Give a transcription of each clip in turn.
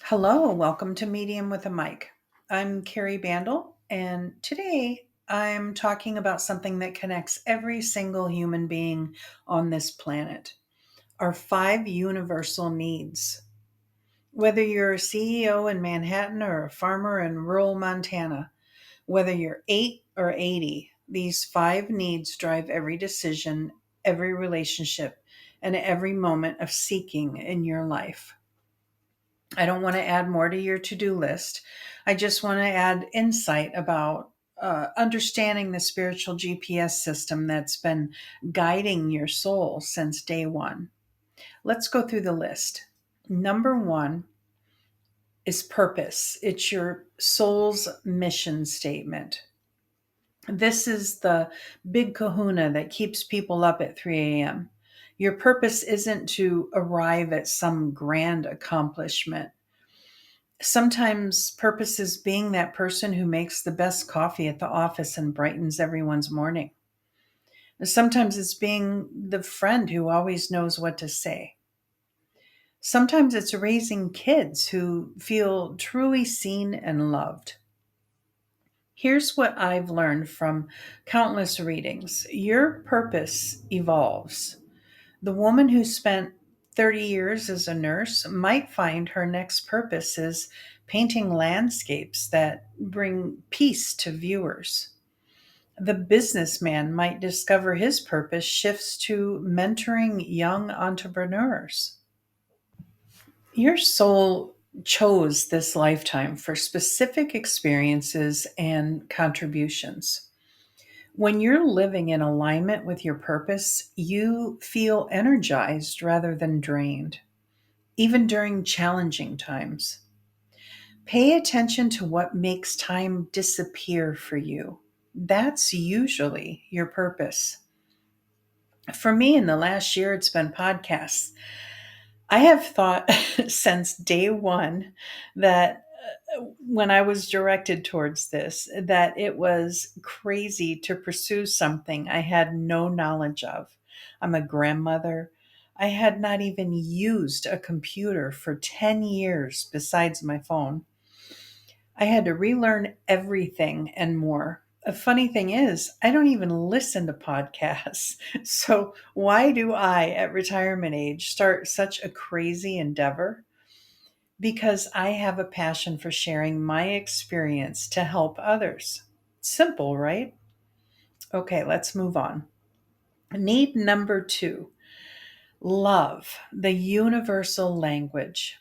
Hello, welcome to Medium with a Mic. I'm Kari Bandel, and today I'm talking about something that connects every single human being on this planet, our five universal needs. Whether you're a CEO in Manhattan or a farmer in rural Montana, whether you're 8 or 80, these five needs drive every decision, every relationship, and every moment of seeking in your life. I don't want to add more to your to do list. I just want to add insight about understanding the spiritual GPS system that's been guiding your soul since day one. Let's go through the list. Number one is purpose, it's your soul's mission statement. This is the big kahuna that keeps people up at 3 a.m. Your purpose isn't to arrive at some grand accomplishment. Sometimes purpose is being that person who makes the best coffee at the office and brightens everyone's morning. Sometimes it's being the friend who always knows what to say. Sometimes it's raising kids who feel truly seen and loved. Here's what I've learned from countless readings. Your purpose evolves. The woman who spent 30 years as a nurse might find her next purpose is painting landscapes that bring peace to viewers. The businessman might discover his purpose shifts to mentoring young entrepreneurs. Your soul chose this lifetime for specific experiences and contributions. When you're living in alignment with your purpose, you feel energized rather than drained, even during challenging times. Pay attention to what makes time disappear for you. That's usually your purpose. For me, in the last year, it's been podcasts. I have thought since day one that when I was directed towards this, that it was crazy to pursue something I had no knowledge of. I'm a grandmother. I had not even used a computer for 10 years besides my phone. I had to relearn everything and more. A funny thing is, I don't even listen to podcasts. So, why do I, at retirement age, start such a crazy endeavor? Because I have a passion for sharing my experience to help others. Simple, right? Okay, let's move on. Need number two, love, the universal language.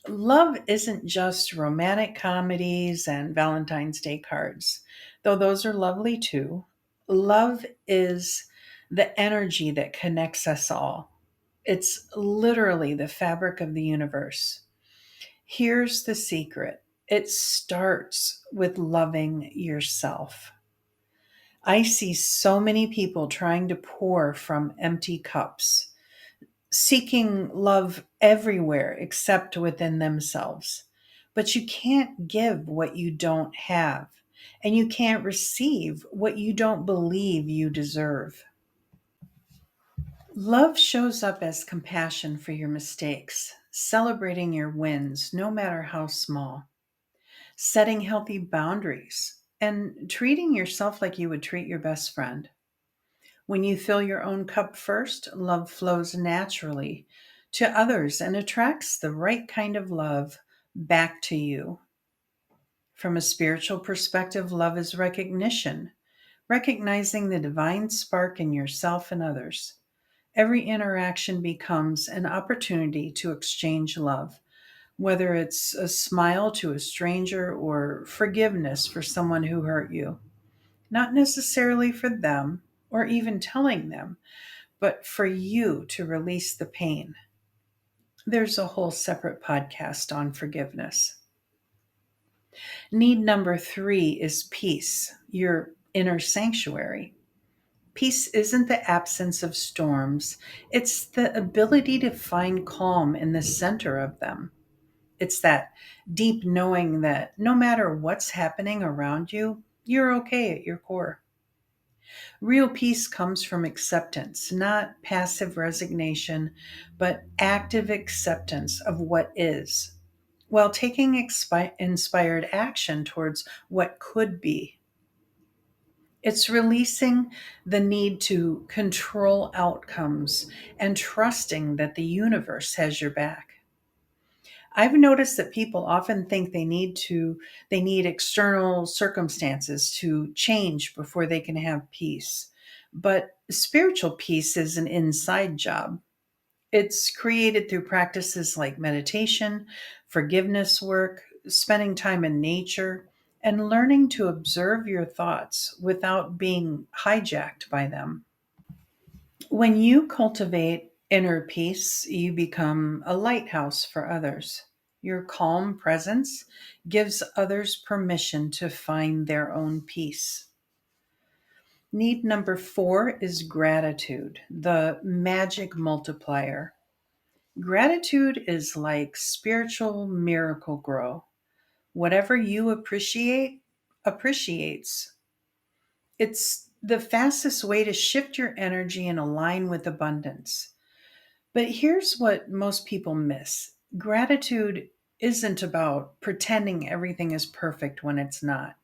Love isn't just romantic comedies and Valentine's Day cards, though those are lovely too. Love is the energy that connects us all. It's literally the fabric of the universe. Here's the secret, it starts with loving yourself. I see so many people trying to pour from empty cups, seeking love everywhere except within themselves. But you can't give what you don't have, and you can't receive what you don't believe you deserve. Love shows up as compassion for your mistakes, celebrating your wins, no matter how small, setting healthy boundaries, and treating yourself like you would treat your best friend. When you fill your own cup first, love flows naturally to others and attracts the right kind of love back to you. From a spiritual perspective, love is recognition, recognizing the divine spark in yourself and others. Every interaction becomes an opportunity to exchange love, whether it's a smile to a stranger or forgiveness for someone who hurt you. Not necessarily for them or even telling them, but for you to release the pain. There's a whole separate podcast on forgiveness. Need number three is peace, your inner sanctuary. Peace isn't the absence of storms, it's the ability to find calm in the center of them. It's that deep knowing that no matter what's happening around you, you're okay at your core. Real peace comes from acceptance, not passive resignation, but active acceptance of what is. while taking inspired action towards what could be. It's releasing the need to control outcomes and trusting that the universe has your back. I've noticed that people often think they need external circumstances to change before they can have peace. But spiritual peace is an inside job. It's created through practices like meditation, forgiveness work, spending time in nature, and learning to observe your thoughts without being hijacked by them. When you cultivate inner peace, you become a lighthouse for others. Your calm presence gives others permission to find their own peace. Need number 4 is gratitude, the magic multiplier. Gratitude is like spiritual miracle grow. Whatever you appreciate, appreciates. It's the fastest way to shift your energy and align with abundance. But here's what most people miss: gratitude isn't about pretending everything is perfect when it's not.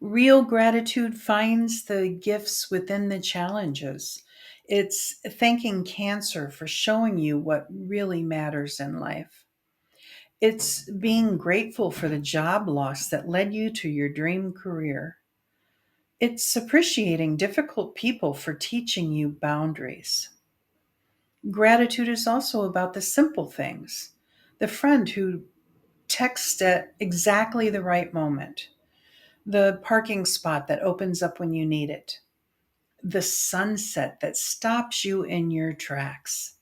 Real gratitude finds the gifts within the challenges. It's thanking cancer for showing you what really matters in life. It's being grateful for the job loss that led you to your dream career. It's appreciating difficult people for teaching you boundaries. Gratitude is also about the simple things: the friend who texts at exactly the right moment, the parking spot that opens up when you need it, the sunset that stops you in your tracks.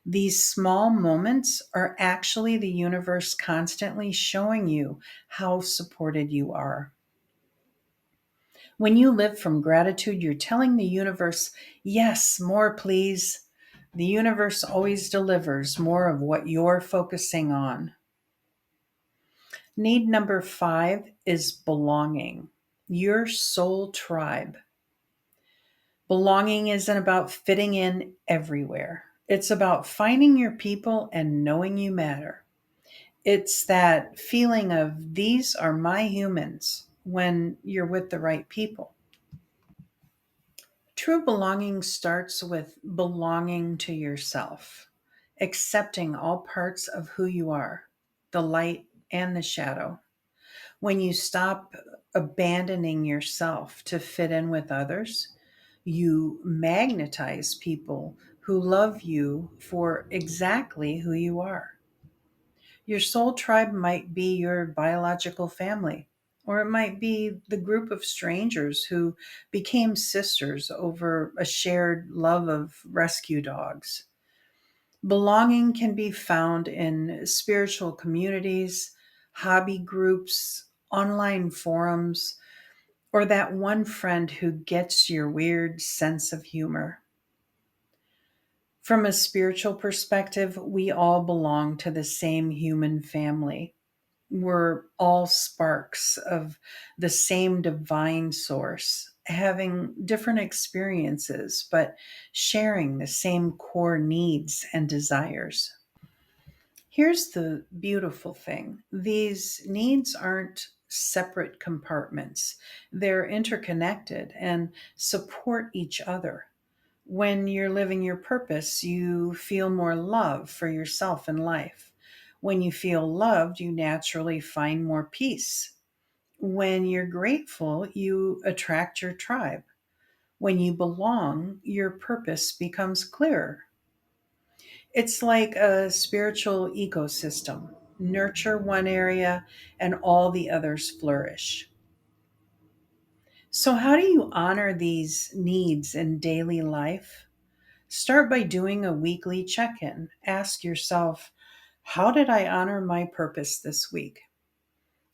These small moments are actually the universe constantly showing you how supported you are. When you live from gratitude, you're telling the universe, yes, more, please. The universe always delivers more of what you're focusing on. Need number 5 is belonging, your soul tribe. Belonging isn't about fitting in everywhere. It's about finding your people and knowing you matter. It's that feeling of these are my humans when you're with the right people. True belonging starts with belonging to yourself, accepting all parts of who you are, the light and the shadow. When you stop abandoning yourself to fit in with others, you magnetize people who love you for exactly who you are. Your soul tribe might be your biological family, or it might be the group of strangers who became sisters over a shared love of rescue dogs. Belonging can be found in spiritual communities, hobby groups, online forums, or that one friend who gets your weird sense of humor. From a spiritual perspective, we all belong to the same human family. We're all sparks of the same divine source, having different experiences, but sharing the same core needs and desires. Here's the beautiful thing: these needs aren't separate compartments, they're interconnected and support each other. When you're living your purpose, you feel more love for yourself and life. When you feel loved, you naturally find more peace. When you're grateful, you attract your tribe. When you belong, your purpose becomes clearer. It's like a spiritual ecosystem. Nurture one area, and all the others flourish. So, how do you honor these needs in daily life? Start by doing a weekly check in. Ask yourself, how did I honor my purpose this week?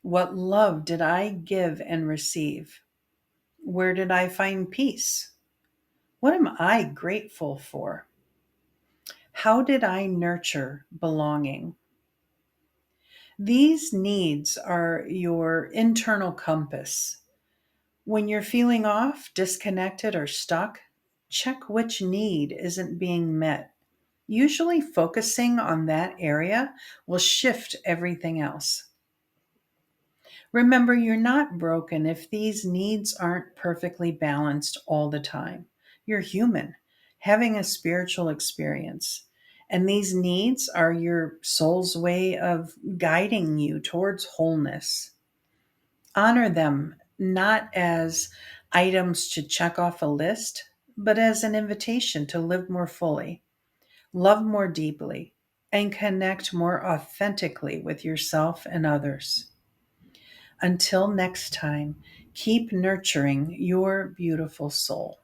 What love did I give and receive? Where did I find peace? What am I grateful for? How did I nurture belonging? These needs are your internal compass. When you're feeling off, disconnected, or stuck, check which need isn't being met. Usually, focusing on that area will shift everything else. Remember, you're not broken if these needs aren't perfectly balanced all the time. You're human, having a spiritual experience. And these needs are your soul's way of guiding you towards wholeness. Honor them not as items to check off a list, but as an invitation to live more fully, love more deeply, and connect more authentically with yourself and others. Until next time, keep nurturing your beautiful soul.